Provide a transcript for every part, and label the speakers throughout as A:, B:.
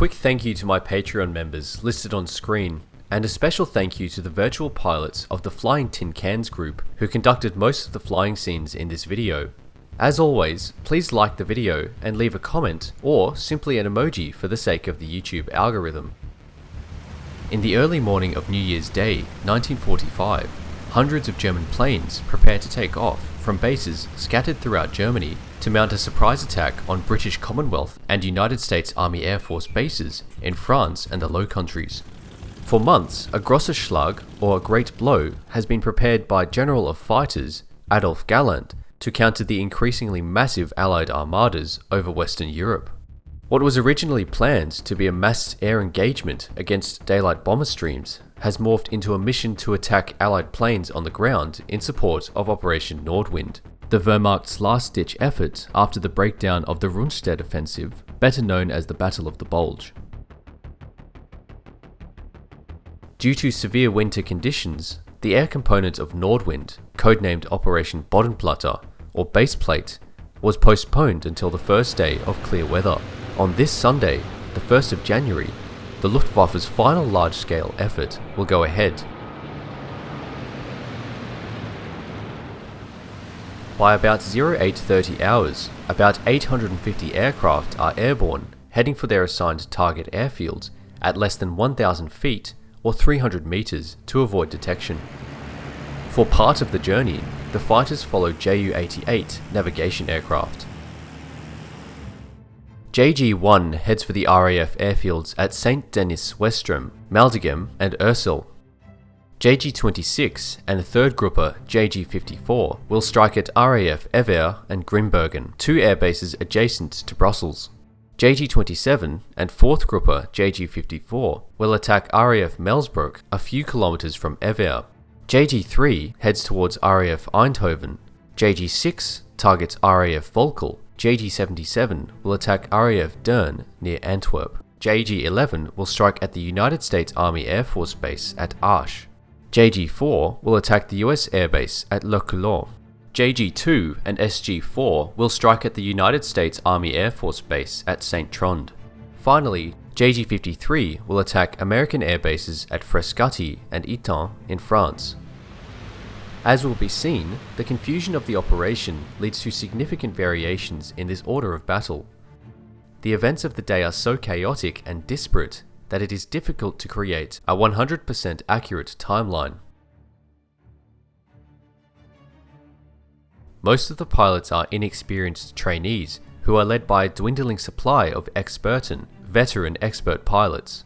A: quick thank you to my Patreon members listed on screen, and a special thank you to the virtual pilots of the Flying Tin Cans group who conducted most of the flying scenes in this video. As always, please like the video and leave a comment or simply an emoji for the sake of the YouTube algorithm. In the early morning of New Year's Day, 1945, hundreds of German planes prepare to take off from bases scattered throughout Germany to mount a surprise attack on British Commonwealth and United States Army Air Force bases in France and the Low Countries. For months, a Grosser Schlag, or a Great Blow, has been prepared by General of Fighters Adolf Galland to counter the increasingly massive Allied armadas over Western Europe. What was originally planned to be a mass air engagement against daylight bomber streams has morphed into a mission to attack Allied planes on the ground in support of Operation Nordwind, the Wehrmacht's last-ditch effort after the breakdown of the Rundstedt offensive, better known as the Battle of the Bulge. Due to severe winter conditions, the air component of Nordwind, codenamed Operation Bodenplatte, or baseplate, was postponed until the first day of clear weather. On this Sunday, the 1st of January, the Luftwaffe's final large-scale effort will go ahead. By about 0830 hours, about 850 aircraft are airborne, heading for their assigned target airfields at less than 1,000 feet or 300 meters to avoid detection. For part of the journey, the fighters followed Ju-88 navigation aircraft. JG-1 heads for the RAF airfields at St. Denis Westrom, Maldegem and Ursel. JG-26 and 3rd Grupper JG-54 will strike at RAF Ever and Grimbergen, two airbases adjacent to Brussels. JG-27 and 4th Grupper JG-54 will attack RAF Melsbroek a few kilometers from Ever. JG-3 heads towards RAF Eindhoven. JG-6 targets RAF Volkel. JG-77 will attack RAF Deurne near Antwerp. JG-11 will strike at the United States Army Air Force Base at Arches. JG-4 will attack the US Air Base at Le Coulon. JG-2 and SG-4 will strike at the United States Army Air Force Base at St. Trond. Finally, JG-53 will attack American air bases at Frascati and Itain in France. As will be seen, the confusion of the operation leads to significant variations in this order of battle. The events of the day are so chaotic and disparate that it is difficult to create a 100% accurate timeline. Most of the pilots are inexperienced trainees who are led by a dwindling supply of experten, veteran expert pilots.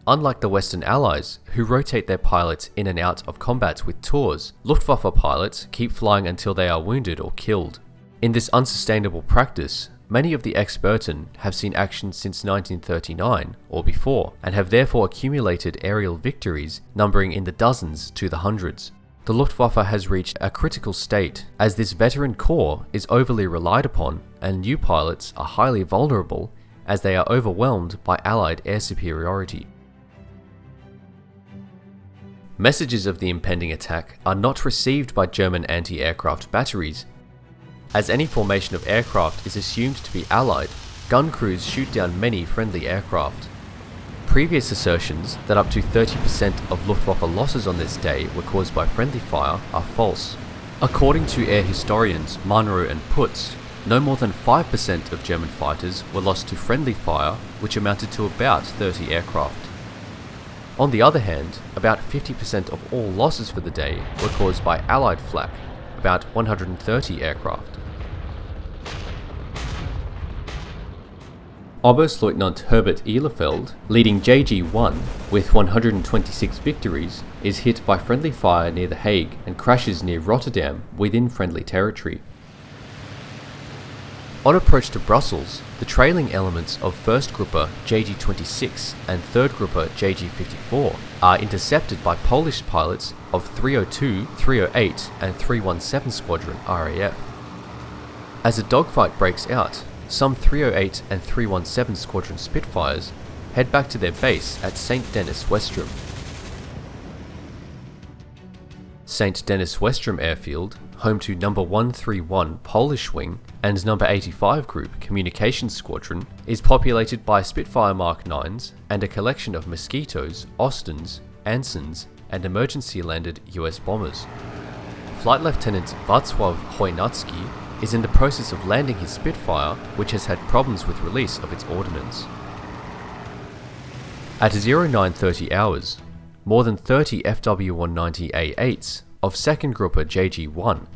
A: Unlike the Western Allies, who rotate their pilots in and out of combat with tours, Luftwaffe pilots keep flying until they are wounded or killed. In this unsustainable practice, many of the experten have seen action since 1939 or before, and have therefore accumulated aerial victories numbering in the dozens to the hundreds. The Luftwaffe has reached a critical state as this veteran corps is overly relied upon and new pilots are highly vulnerable as they are overwhelmed by Allied air superiority. Messages of the impending attack are not received by German anti-aircraft batteries. As any formation of aircraft is assumed to be Allied, gun crews shoot down many friendly aircraft. Previous assertions that up to 30% of Luftwaffe losses on this day were caused by friendly fire are false. According to air historians Munro and Putz, no more than 5% of German fighters were lost to friendly fire, which amounted to about 30 aircraft. On the other hand, about 50% of all losses for the day were caused by Allied flak, about 130 aircraft. Oberstleutnant Herbert Ehlefeld, leading JG-1 with 126 victories, is hit by friendly fire near The Hague and crashes near Rotterdam within friendly territory. On approach to Brussels, the trailing elements of 1st Grupper JG-26 and 3rd Grupper JG-54 are intercepted by Polish pilots of 302, 308 and 317 Squadron RAF. As a dogfight breaks out, some 308 and 317 Squadron Spitfires head back to their base at St. Denis Westrom. St. Denis Westrom Airfield, home to number 131 Polish Wing and number 85 Group Communications Squadron, is populated by Spitfire Mark 9s and a collection of Mosquitoes, Austins, Ansons, and emergency-landed US bombers. Flight Lieutenant Wacław Chojnacki is in the process of landing his Spitfire, which has had problems with release of its ordnance. At 0930 hours, more than 30 FW-190A8s of 2nd Gruppe JG-1,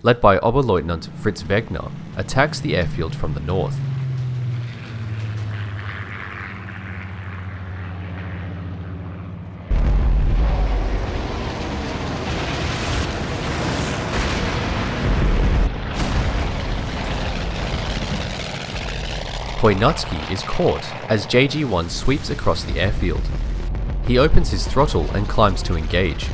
A: led by Oberleutnant Fritz Wegner, attacks the airfield from the north. Chojnacki is caught as JG-1 sweeps across the airfield. He opens his throttle and climbs to engage.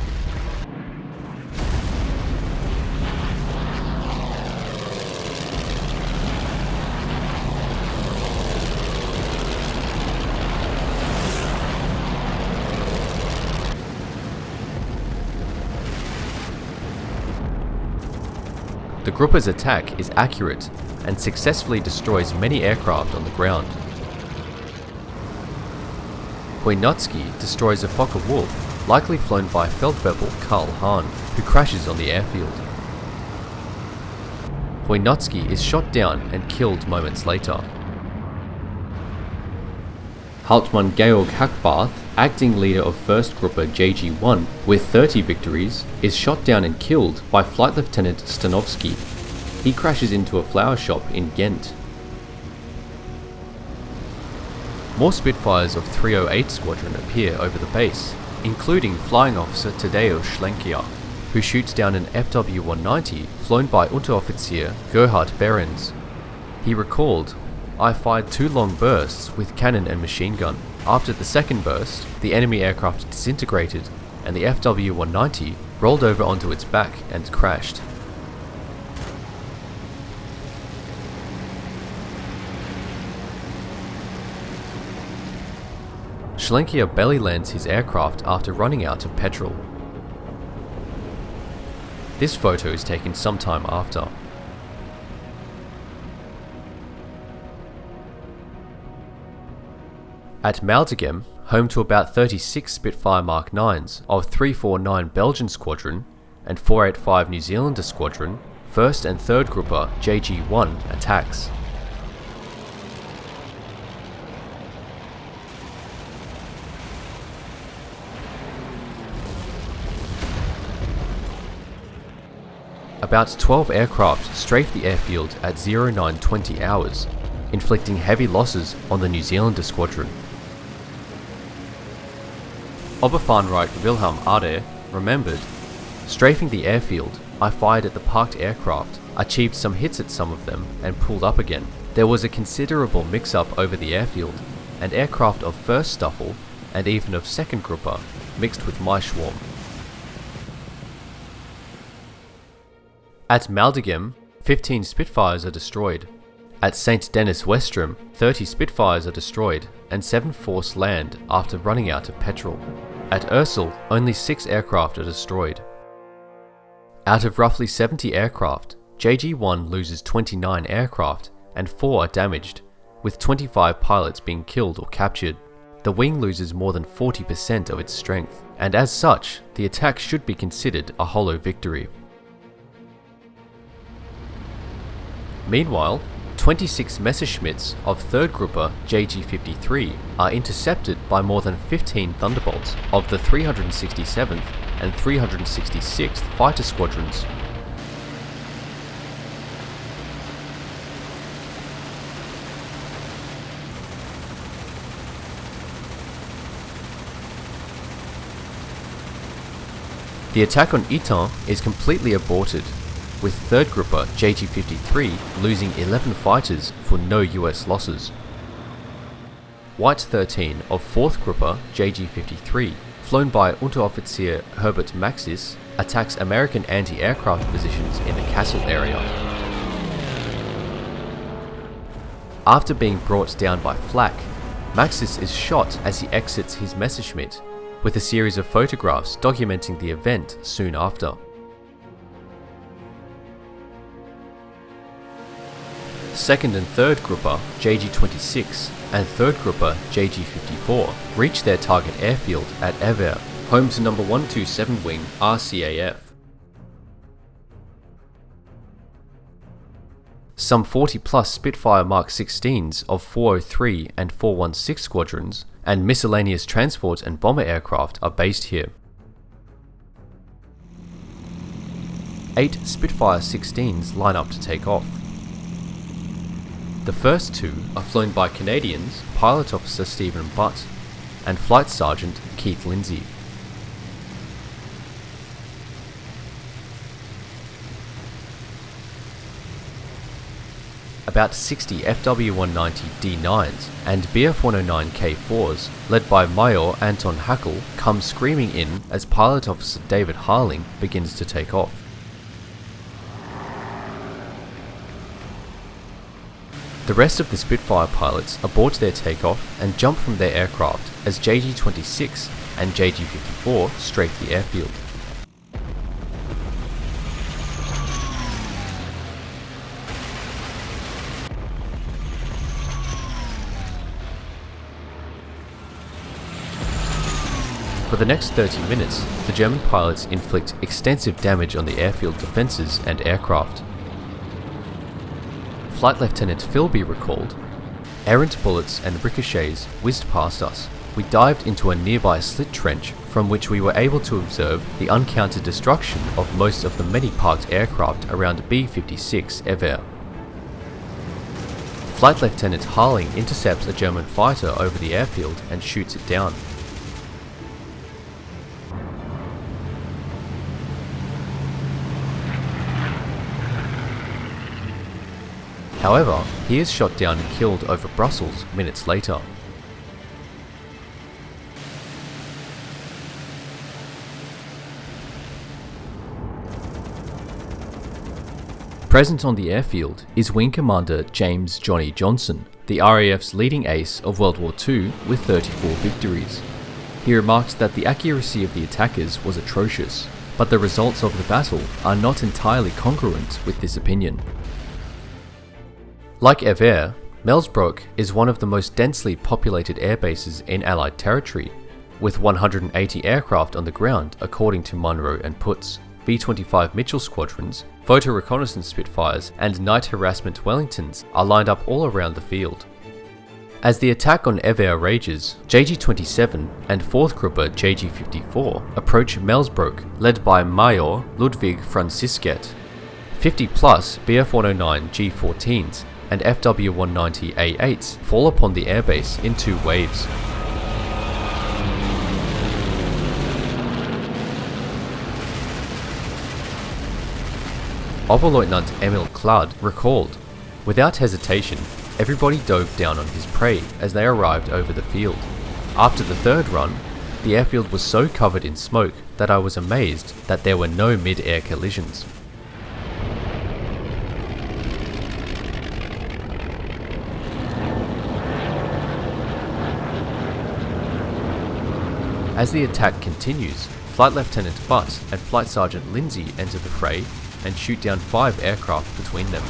A: The Gruppe's attack is accurate and successfully destroys many aircraft on the ground. Chojnacki destroys a Fokker-Wulf, likely flown by Feldwebel Karl Hahn, who crashes on the airfield. Chojnacki is shot down and killed moments later. Hauptmann Georg Hackbarth, acting leader of 1st Gruppe JG-1 with 30 victories, is shot down and killed by Flight Lieutenant Stanovsky. He crashes into a flower shop in Ghent. More Spitfires of 308 Squadron appear over the base, including Flying Officer Tadeusz Schlenkia, who shoots down an FW-190 flown by Unteroffizier Gerhard Behrens. He recalled, "I fired 2 long bursts with cannon and machine gun. After the second burst, the enemy aircraft disintegrated and the FW-190 rolled over onto its back and crashed." Schlenkia belly lands his aircraft after running out of petrol. This photo is taken sometime after. At Maldegem, home to about 36 Spitfire Mark 9s of 349 Belgian Squadron and 485 New Zealander Squadron, 1st and 3rd Gruppe JG-1 attacks. About 12 aircraft strafe the airfield at 0920 hours, inflicting heavy losses on the New Zealander Squadron. Oberfahrenreich Wilhelm Ade remembered, "Strafing the airfield, I fired at the parked aircraft, achieved some hits at some of them, and pulled up again. There was a considerable mix-up over the airfield, and aircraft of 1st Staffel, and even of 2nd Gruppe, mixed with my swarm." At Maldegem, 15 Spitfires are destroyed. At St. Denis Westrum, 30 Spitfires are destroyed, and 7 force land after running out of petrol. At Ursel, only 6 aircraft are destroyed. Out of roughly 70 aircraft, JG-1 loses 29 aircraft and 4 are damaged, with 25 pilots being killed or captured. The wing loses more than 40% of its strength, and as such, the attack should be considered a hollow victory. Meanwhile, 26 Messerschmitts of 3rd Gruppe JG-53 are intercepted by more than 15 Thunderbolts of the 367th and 366th Fighter Squadrons. The attack on Itain is completely aborted, with 3rd Gruppe JG-53 losing 11 fighters for no US losses. White 13 of 4th Gruppe JG-53, flown by Unteroffizier Herbert Maxis, attacks American anti-aircraft positions in the Kassel area. After being brought down by flak, Maxis is shot as he exits his Messerschmitt, with a series of photographs documenting the event soon after. 2nd and 3rd Grupper JG-26 and 3rd Grupper JG-54 reached their target airfield at Ever, home to No. 127 Wing RCAF. Some 40 plus Spitfire Mark 16s of 403 and 416 squadrons and miscellaneous transport and bomber aircraft are based here. 8 Spitfire 16s line up to take off. The first 2 are flown by Canadians Pilot Officer Stephen Butt and Flight Sergeant Keith Lindsay. About 60 FW-190 D9s and BF-109 K4s, led by Major Anton Hackel, come screaming in as Pilot Officer David Harling begins to take off. The rest of the Spitfire pilots abort their takeoff and jump from their aircraft as JG-26 and JG-54 strafe the airfield. For the next 30 minutes, the German pilots inflict extensive damage on the airfield defences and aircraft. Flight Lieutenant Philby recalled, "Errant bullets and ricochets whizzed past us. We dived into a nearby slit trench from which we were able to observe the uncounted destruction of most of the many parked aircraft around B-56 Ever." Flight Lieutenant Harling intercepts a German fighter over the airfield and shoots it down. However, he is shot down and killed over Brussels minutes later. Present on the airfield is Wing Commander James Johnny Johnson, the RAF's leading ace of World War II with 34 victories. He remarked that the accuracy of the attackers was atrocious, but the results of the battle are not entirely congruent with this opinion. Like Ever, Melsbroek is one of the most densely populated airbases in Allied territory, with 180 aircraft on the ground according to Munro and Putz, B-25 Mitchell squadrons, photo reconnaissance Spitfires and night harassment Wellingtons are lined up all around the field. As the attack on Ever rages, JG-27 and 4th Grupper JG-54 approach Melsbroek, led by Major Ludwig Francisquet. 50 plus BF-109 G-14s and FW-190 A8s fall upon the airbase in 2 waves. Oberleutnant Emil Klad recalled, "Without hesitation, everybody dove down on his prey as they arrived over the field. After the 3rd run, the airfield was so covered in smoke that I was amazed that there were no mid-air collisions." As the attack continues, Flight Lieutenant Butt and Flight Sergeant Lindsay enter the fray and shoot down 5 aircraft between them.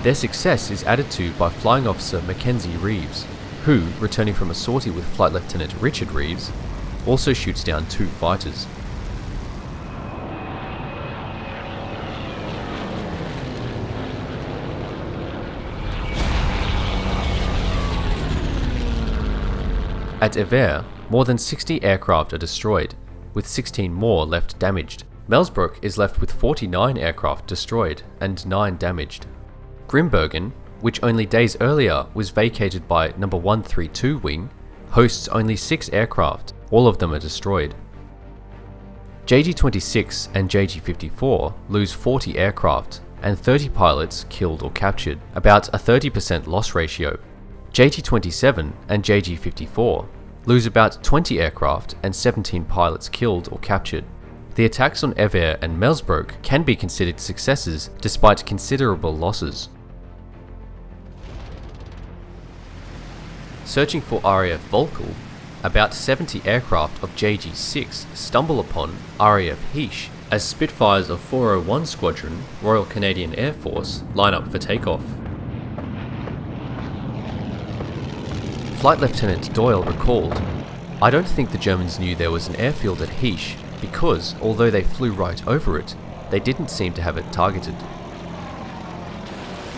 A: Their success is added to by Flying Officer Mackenzie Reeves, who, returning from a sortie with Flight Lieutenant Richard Reeves, also shoots down 2 fighters. At Ever, more than 60 aircraft are destroyed, with 16 more left damaged. Melsbroek is left with 49 aircraft destroyed and 9 damaged. Grimbergen, which only days earlier was vacated by No. 132 Wing, hosts only 6 aircraft, all of them are destroyed. JG-26 and JG-54 lose 40 aircraft and 30 pilots killed or captured, about a 30% loss ratio. JG-27 and JG-54 lose about 20 aircraft and 17 pilots killed or captured. The attacks on Ever and Melsbroek can be considered successes despite considerable losses. Searching for RAF Volkel, about 70 aircraft of JG-6 stumble upon RAF Heish as Spitfires of 401 Squadron, Royal Canadian Air Force, line up for takeoff. Flight Lieutenant Doyle recalled, "I don't think the Germans knew there was an airfield at Heish because, although they flew right over it, they didn't seem to have it targeted."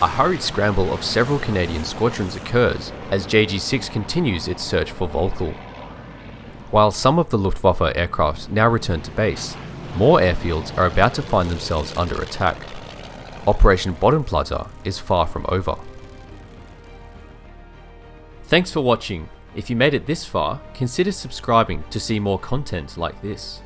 A: A hurried scramble of several Canadian squadrons occurs as JG-6 continues its search for Volkel. While some of the Luftwaffe aircraft now return to base, more airfields are about to find themselves under attack. Operation Bodenplatte is far from over. Thanks for watching. If you made it this far, consider subscribing to see more content like this.